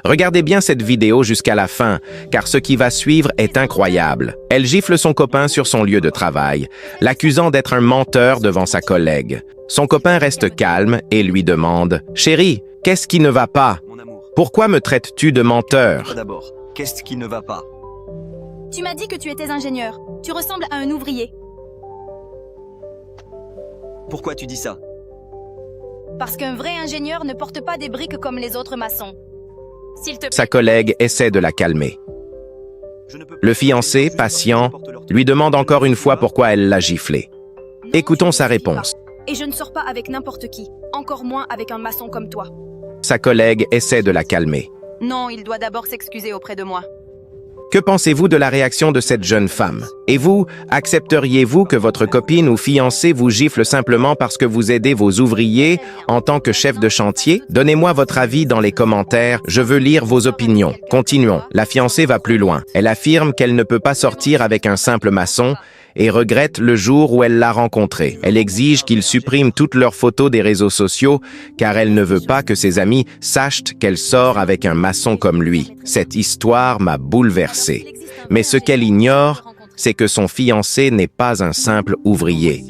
Regardez bien cette vidéo jusqu'à la fin, car ce qui va suivre est incroyable. Elle gifle son copain sur son lieu de travail, l'accusant d'être un menteur devant sa collègue. Son copain reste calme et lui demande « Chérie, qu'est-ce qui ne va pas? Pourquoi me traites-tu de menteur ?» D'abord, qu'est-ce qui ne va pas? Tu m'as dit que tu étais ingénieur. Tu ressembles à un ouvrier. Pourquoi tu dis ça? Parce qu'un vrai ingénieur ne porte pas des briques comme les autres maçons. S'il te plaît. Sa collègue essaie de la calmer. Le fiancé, patient, lui demande encore une fois pourquoi elle l'a giflé. Écoutons sa réponse. Et je ne sors pas avec n'importe qui, encore moins avec un maçon comme toi. Sa collègue essaie de la calmer. Non, il doit d'abord s'excuser auprès de moi. Que pensez-vous de la réaction de cette jeune femme? Et vous, accepteriez-vous que votre copine ou fiancée vous gifle simplement parce que vous aidez vos ouvriers en tant que chef de chantier? Donnez-moi votre avis dans les commentaires, je veux lire vos opinions. Continuons. La fiancée va plus loin. Elle affirme qu'elle ne peut pas sortir avec un simple maçon et regrette le jour où elle l'a rencontré. Elle exige qu'il supprime toutes leurs photos des réseaux sociaux car elle ne veut pas que ses amis sachent qu'elle sort avec un maçon comme lui. Cette histoire m'a bouleversée. Mais ce qu'elle ignore, c'est que son fiancé n'est pas un simple ouvrier.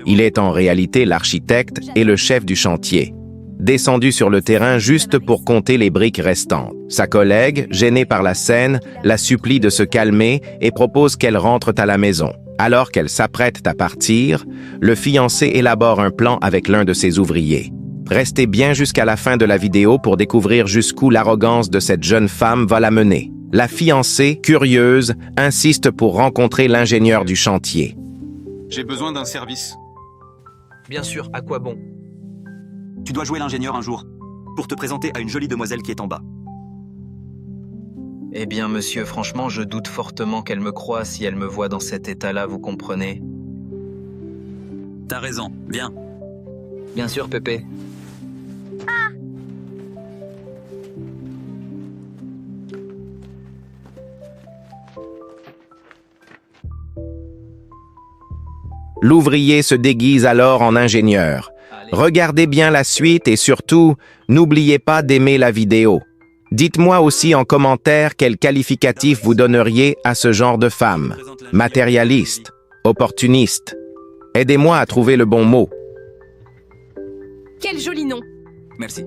Il est en réalité l'architecte et le chef du chantier, descendu sur le terrain juste pour compter les briques restantes. Sa collègue, gênée par la scène, la supplie de se calmer et propose qu'elle rentre à la maison. Alors qu'elle s'apprête à partir, le fiancé élabore un plan avec l'un de ses ouvriers. Restez bien jusqu'à la fin de la vidéo pour découvrir jusqu'où l'arrogance de cette jeune femme va la mener. La fiancée, curieuse, insiste pour rencontrer l'ingénieur du chantier. J'ai besoin d'un service. Bien sûr, à quoi bon? Tu dois jouer l'ingénieur un jour, pour te présenter à une jolie demoiselle qui est en bas. Eh bien, monsieur, franchement, je doute fortement qu'elle me croie si elle me voit dans cet état-là, vous comprenez? T'as raison, viens. Bien sûr, Pépé. L'ouvrier se déguise alors en ingénieur. Regardez bien la suite et surtout, n'oubliez pas d'aimer la vidéo. Dites-moi aussi en commentaire quel qualificatif vous donneriez à ce genre de femme. Matérialiste, opportuniste. Aidez-moi à trouver le bon mot. Quel joli nom. Merci.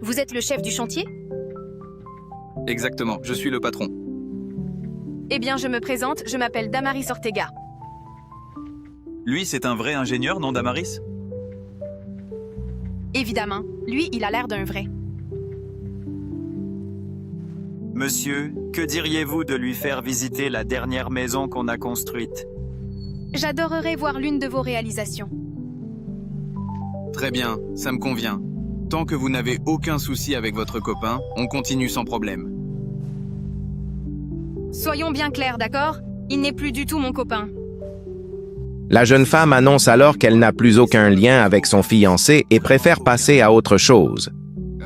Vous êtes le chef du chantier? Exactement, je suis le patron. Eh bien, je me présente, je m'appelle Damaris Ortega. Lui, c'est un vrai ingénieur, non Damaris? Évidemment, lui, il a l'air d'un vrai. Monsieur, que diriez-vous de lui faire visiter la dernière maison qu'on a construite? J'adorerais voir l'une de vos réalisations. Très bien, ça me convient. Tant que vous n'avez aucun souci avec votre copain, on continue sans problème. Soyons bien clairs, d'accord? Il n'est plus du tout mon copain. La jeune femme annonce alors qu'elle n'a plus aucun lien avec son fiancé et préfère passer à autre chose.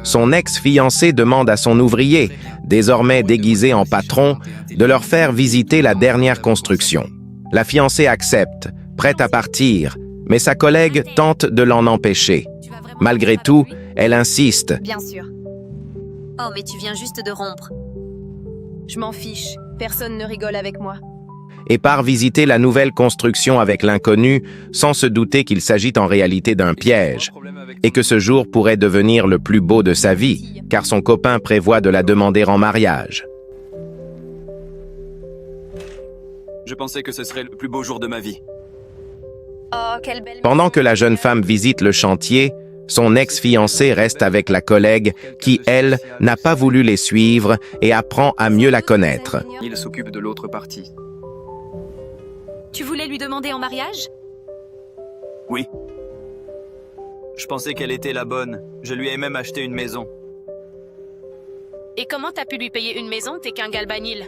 Son ex-fiancé demande à son ouvrier, désormais déguisé en patron, de leur faire visiter la dernière construction. La fiancée accepte, prête à partir, mais sa collègue tente de l'en empêcher. Malgré tout, elle insiste. Bien sûr. Oh, mais tu viens juste de rompre. Je m'en fiche. Personne ne rigole avec moi. Et part visiter la nouvelle construction avec l'inconnu, sans se douter qu'il s'agit en réalité d'un piège, et que ce jour pourrait devenir le plus beau de sa vie, car son copain prévoit de la demander en mariage. Je pensais que ce serait le plus beau jour de ma vie. Oh, quelle belle Pendant maison. que la jeune femme visite le chantier, son ex-fiancé reste avec la collègue qui, elle, n'a pas voulu les suivre et apprend à mieux la connaître. Il s'occupe de l'autre partie. Tu voulais lui demander en mariage? Oui. Je pensais qu'elle était la bonne. Je lui ai même acheté une maison. Et comment t'as pu lui payer une maison? T'es qu'un galbanil.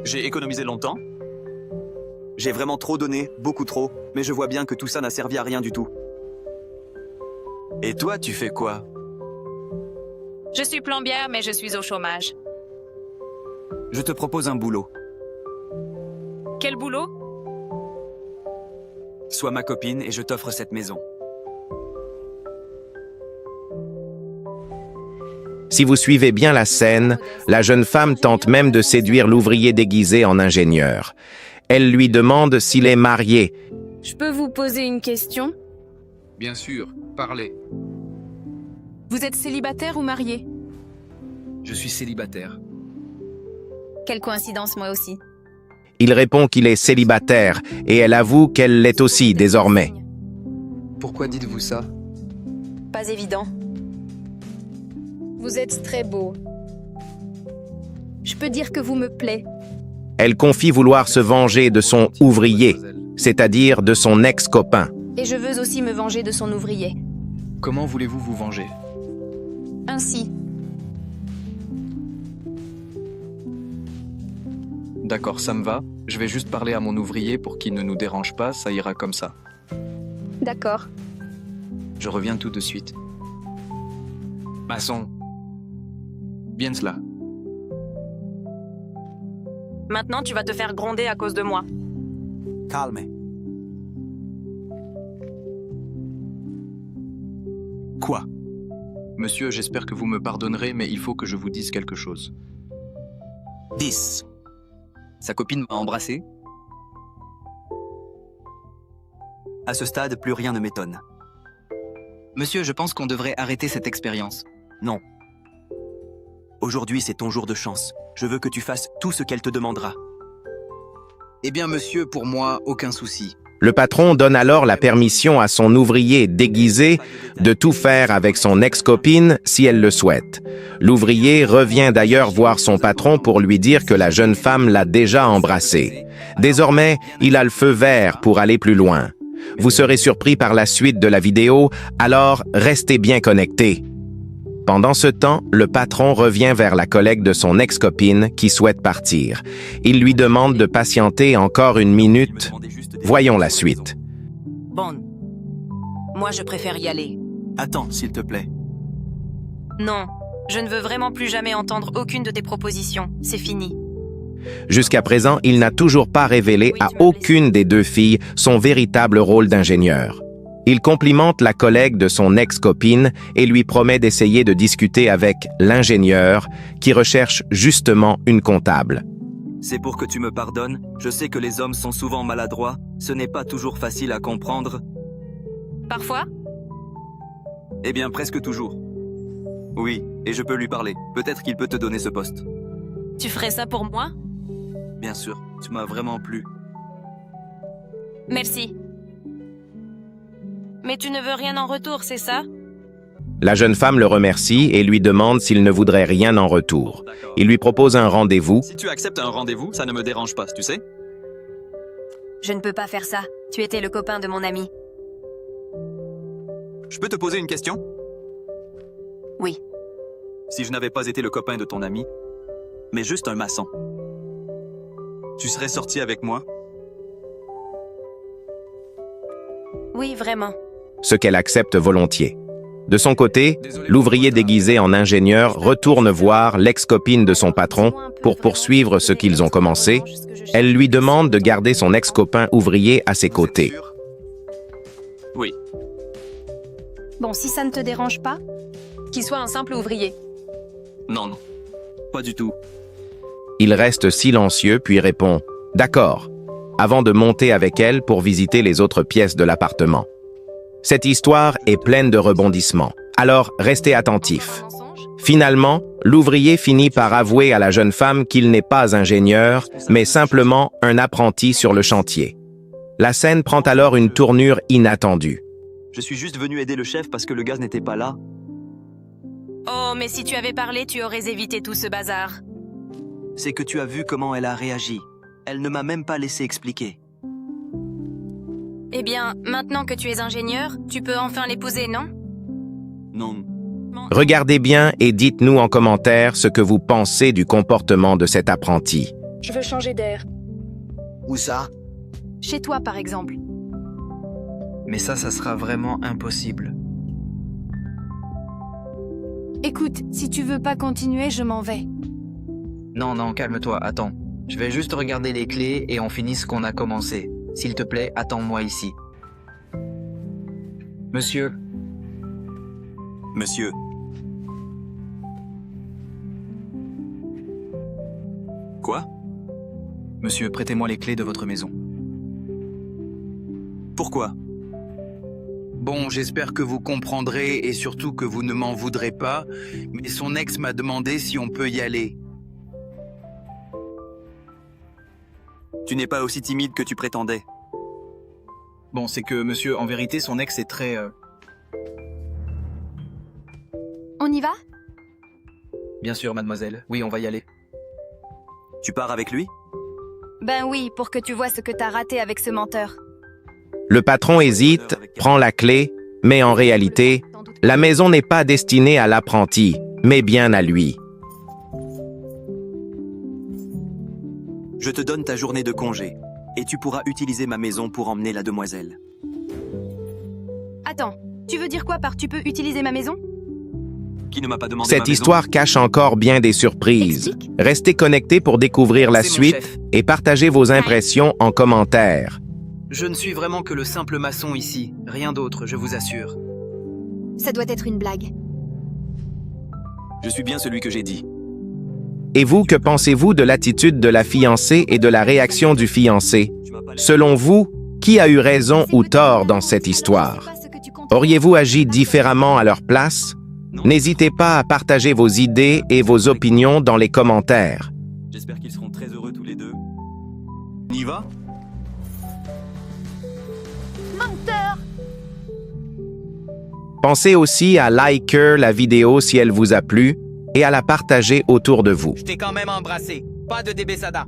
J'ai économisé longtemps. J'ai vraiment trop donné, beaucoup trop, mais je vois bien que tout ça n'a servi à rien du tout. Et toi, tu fais quoi? Je suis plombière, mais je suis au chômage. Je te propose un boulot. Quel boulot? Sois ma copine et je t'offre cette maison. Si vous suivez bien la scène, la jeune femme tente même de séduire l'ouvrier déguisé en ingénieur. Elle lui demande s'il est marié. Je peux vous poser une question? Bien sûr, parlez. Vous êtes célibataire ou marié? Je suis célibataire. Quelle coïncidence, moi aussi. Il répond qu'il est célibataire et elle avoue qu'elle l'est aussi désormais. Pourquoi dites-vous ça? Pas évident. Vous êtes très beau. Je peux dire que vous me plaît. Elle confie vouloir se venger de son ouvrier, c'est-à-dire de son ex-copain. Et je veux aussi me venger de son ouvrier. Comment voulez-vous vous venger? Ainsi, D'accord, ça me va. Je vais juste parler à mon ouvrier pour qu'il ne nous dérange pas, ça ira comme ça. d'accord. Je reviens tout de suite. Maçon. Bien cela. Maintenant, tu vas te faire gronder à cause de moi. Calme. Quoi? Monsieur, j'espère que vous me pardonnerez, mais il faut que je vous dise quelque chose. 10. Sa copine m'a embrassé. À ce stade, plus rien ne m'étonne. Monsieur, je pense qu'on devrait arrêter cette expérience. Non. Aujourd'hui, c'est ton jour de chance. Je veux que tu fasses tout ce qu'elle te demandera. Eh bien, monsieur, pour moi, aucun souci. Le patron donne alors la permission à son ouvrier déguisé de tout faire avec son ex-copine si elle le souhaite. L'ouvrier revient d'ailleurs voir son patron pour lui dire que la jeune femme l'a déjà embrassé. Désormais, il a le feu vert pour aller plus loin. Vous serez surpris par la suite de la vidéo, alors restez bien connectés. Pendant ce temps, le patron revient vers la collègue de son ex-copine qui souhaite partir. Il lui demande de patienter encore une minute. Voyons la suite. Bon. Moi, je préfère y aller. Attends, s'il te plaît. Non, je ne veux vraiment plus jamais entendre aucune de tes propositions. C'est fini. Jusqu'à présent, il n'a toujours pas révélé à aucune des deux filles son véritable rôle d'ingénieur. Il complimente la collègue de son ex-copine et lui promet d'essayer de discuter avec l'ingénieur qui recherche justement une comptable. C'est pour que tu me pardonnes. Je sais que les hommes sont souvent maladroits. Ce n'est pas toujours facile à comprendre. Parfois? Eh bien, presque toujours. Oui, et je peux lui parler. Peut-être qu'il peut te donner ce poste. Tu ferais ça pour moi? Bien sûr, tu m'as vraiment plu. Merci. Mais tu ne veux rien en retour, c'est ça? La jeune femme le remercie et lui demande s'il ne voudrait rien en retour. Il lui propose un rendez-vous. Si tu acceptes un rendez-vous, ça ne me dérange pas, tu sais? Je ne peux pas faire ça. Tu étais le copain de mon ami. Je peux te poser une question? Oui. Si je n'avais pas été le copain de ton ami, mais juste un maçon, tu serais sorti avec moi? Oui, vraiment. Ce qu'elle accepte volontiers. De son côté, l'ouvrier déguisé en ingénieur retourne voir l'ex-copine de son patron pour poursuivre ce qu'ils ont commencé. Elle lui demande de garder son ex-copain ouvrier à ses côtés. Oui. Bon, si ça ne te dérange pas, Qu'il soit un simple ouvrier. Non, non. Pas du tout. Il reste silencieux puis répond « D'accord », avant de monter avec elle pour visiter les autres pièces de l'appartement. Cette histoire est pleine de rebondissements, alors restez attentifs. Finalement, l'ouvrier finit par avouer à la jeune femme qu'il n'est pas ingénieur, mais simplement un apprenti sur le chantier. La scène prend alors une tournure inattendue. Je suis juste venu aider le chef parce que le gaz n'était pas là. Oh, mais si tu avais parlé, tu aurais évité tout ce bazar. C'est que tu as vu comment elle a réagi. Elle ne m'a même pas laissé expliquer. Eh bien, maintenant que tu es ingénieur, tu peux enfin l'épouser, non? Non. Regardez bien et dites-nous en commentaire ce que vous pensez du comportement de cet apprenti. Je veux changer d'air. Où ça? chez toi par exemple. Mais ça sera vraiment impossible. Écoute, si tu veux pas continuer, je m'en vais. Non, non, calme-toi, attends. Je vais juste regarder les clés et on finit ce qu'on a commencé. S'il te plaît, attends-moi ici. Monsieur, Monsieur, Quoi? Monsieur, prêtez-moi les clés de votre maison. Pourquoi? Bon, j'espère que vous comprendrez et surtout que vous ne m'en voudrez pas, mais son ex m'a demandé si on peut y aller. Tu n'es pas aussi timide que tu prétendais. Bon, c'est que, monsieur, en vérité, son ex est très... On y va? Bien sûr, mademoiselle. Oui, on va y aller. Tu pars avec lui? Ben oui, pour que tu vois ce que t'as raté avec ce menteur. Le patron hésite, prend la clé, mais en réalité, la maison n'est pas destinée à l'apprenti, mais bien à lui. Je te donne ta journée de congé, et tu pourras utiliser ma maison pour emmener la demoiselle. Attends, tu veux dire quoi par tu peux utiliser ma maison? Qui ne m'a pas demandé ma Cette maison? histoire cache encore bien des surprises. Explique. Restez connectés pour découvrir la C'est mon suite chef. et partagez vos impressions en commentaire. Je ne suis vraiment que le simple maçon ici, rien d'autre, je vous assure. Ça doit être une blague. Je suis bien celui que j'ai dit. Et vous, que pensez-vous de l'attitude de la fiancée et de la réaction du fiancé? Selon vous, qui a eu raison ou tort dans cette histoire? Auriez-vous agi différemment à leur place? N'hésitez pas à partager vos idées et vos opinions dans les commentaires. J'espère qu'ils seront très heureux tous les deux. On y va? Pensez aussi à liker la vidéo si elle vous a plu et à la partager autour de vous. Je t'ai quand même embrassé, pas de DB Sada.